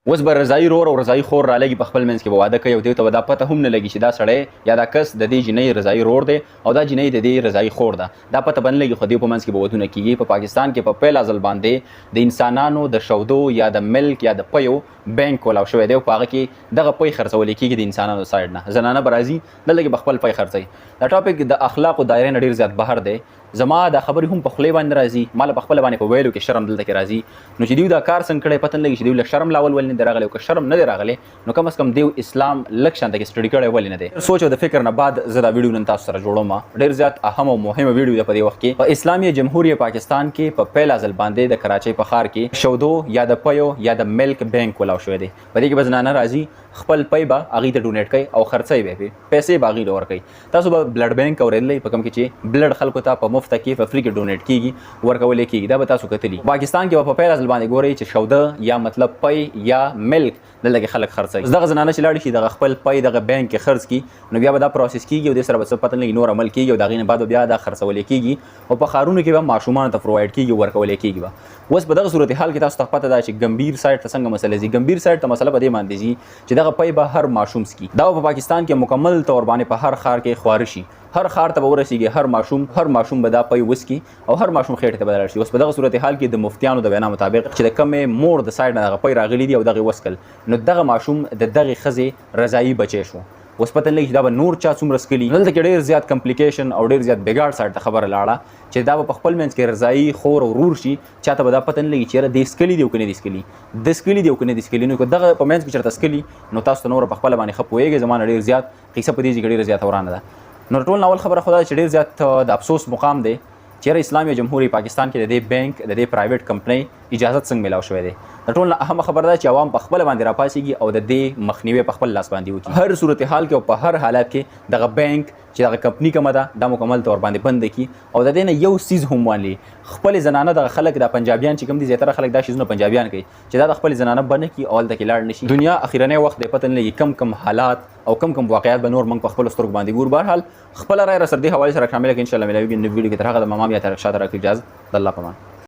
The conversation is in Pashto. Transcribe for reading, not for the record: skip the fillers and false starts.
اوس به رضایي رور او رضایي خور رالګي په خپل منځ کې به واده کوي او دوی ته به دا پته هم نه لګي چې دا سړی یا دا کس د دې جنۍ رضایي رور دی او دا جنۍ د دې رضایي خور ده. دا پته به نه لګي خو دوی په منځ کې به ودونه کېږي. په پاکستان کې په پیل ځل باندې د انسانانو د شودو یا د ملک یا د پیو بینک ولاو شوی دی او په هغه کې دغه پی خرڅول کېږي د انسانانو سایډ نه. زنانه به راځي دلته کې به خپل پی خرڅوي. دا ټاپک د اخلاقو دایرې نه ډېر زیات بهر دی. زما دا خبرې هم په خولې باندې راځي، ما له په خپله باندې په ویلو کې شرم دلته کې راځي. نو چې دوی دا کار څنګه کړی پته نه لګي چې دوی له شرم لا اول ولې نه دی راغلی او که شرم نه دی راغلی نو کم از کم دوی اسلام لږ شانته کې سټډي کړی ولې نه دی. سوچ او د فکر نه بعد زه دا ویډیو نن تاسو سره جوړوم. ډېر زیات اهم او مهمه ویډیو ده په دې وخت کې. په اسلامي جمهوریت پاکستان کې په پیل ځل باندې د کراچۍ په ښار کې شودو یا د پیو یا د ملک بینک ولاو شوی دی. په دې کې به زنانه راځي خپل پی به هغې ته ډونیټ کوي او خرڅوي به پیسې به هغې له ورکوي. تاسو به بلډ بینک اورېدلی په کوم کې چې بلډ خلکو ته په مفته کې په فری کې ډونیټ کېږي ورکولی کېږي. دا به تاسو کتلي. پاکستان کې به په پیل ځل باندې ګورئ چې شوده یا مطلب پی یا ملک دلته کې خلک خرڅوي. دغه زنانه چې لاړې شي دغه خپل پی دغه بینک کې خرڅ کړي نو بیا به دا پروسس کېږي او دې سره به څه پته نه لګي نور عمل کېږي او د هغې نه بعد بیا دا خرڅولی کېږي او په ښارونو کې به ماشومانو ته پرووایډ کېږي ورکولی کېږي به. اوس په دغه صورتحال کې تاسو ته پته ده چې ګمبیر سایډ ته څنګه مسله ځي. ګمبیر سایډ ته مسله په دې باندې ځي چې دغه پی به هر ماشوم سکي. دا په پاکستان کې مکمل طور باندې په هر ښار کې خواره شي. هر ښار ته به ورسیږي هر ماشوم به دا پی وسکي او هر ماشوم خېټې ته به لاړ شي. اوس په دغه صورتحال کې د مفتیانو د وینا مطابق چې د کمې مور د سایډ نه دغه پی راغلی دي او دغه وسکل نو دغه ماشوم د دغې ښځې رضایي بچی شو. اوس پته نه لګي چې دا به نور چا څومره څکلي. دلته کې ډېر زیات کمپلیکیشن او ډېر زیات بګاړ سایډ ته خبره لاړه چې دا به په خپل منځ کې رضایي خور او ورور شي. چاته به دا پته نه لګي چې یاره دې څکلي دي او که نه دي څکلي، د څکلي دي او که نه دي څکلي. نو که دغه په منځ کې چېرته څکلي نو تاسو ته نوره په خپله باندې ښه پوهېږئ. زما نه ډېر زیات قیصه په دې ځای کې ډېره زیاته ورانه ده. نو ټول اول خبره خو دا چې ډېر زیات د افسوس مقام دی چې اسلامي جمهوریت پاکستان کې د دې بینک د دې پرایویټ کمپنۍ اجازت څنګه میلاو شوی دی. د ټول نه اهمه خبره ده چې عوام په خپله باندې راپاڅېږي او د دې مخنیوی په خپل لاس باندې وکړي. هر صورتحال کې او په هر حالت کې دغه بینک چې دغه کمپني کومه ده دا مکمل طور باندې بند کړي او د دې نه یو څیز هم وانلي خپل زنانه دغه خلک دا پنجابیان چې کوم دي زیاتره خلک دا شیزونه پنجابیان کوي چې دا د خپل زنانه بنه کړي او هلته کې لاړ نه شي. دنیا اخرنی وخت دی پته نه لګي کم حالات او کم واقعیات به نور موږ په خپلو سترګو باندې ګورو. بهرحال خپله رایه راسره دې حوالې سره شامله کړئ. انشاءالله ملاویږي نوې ویډیو کې تر هغه د ما هم یا تر شاته راکړئ اجازه. د الله په امان.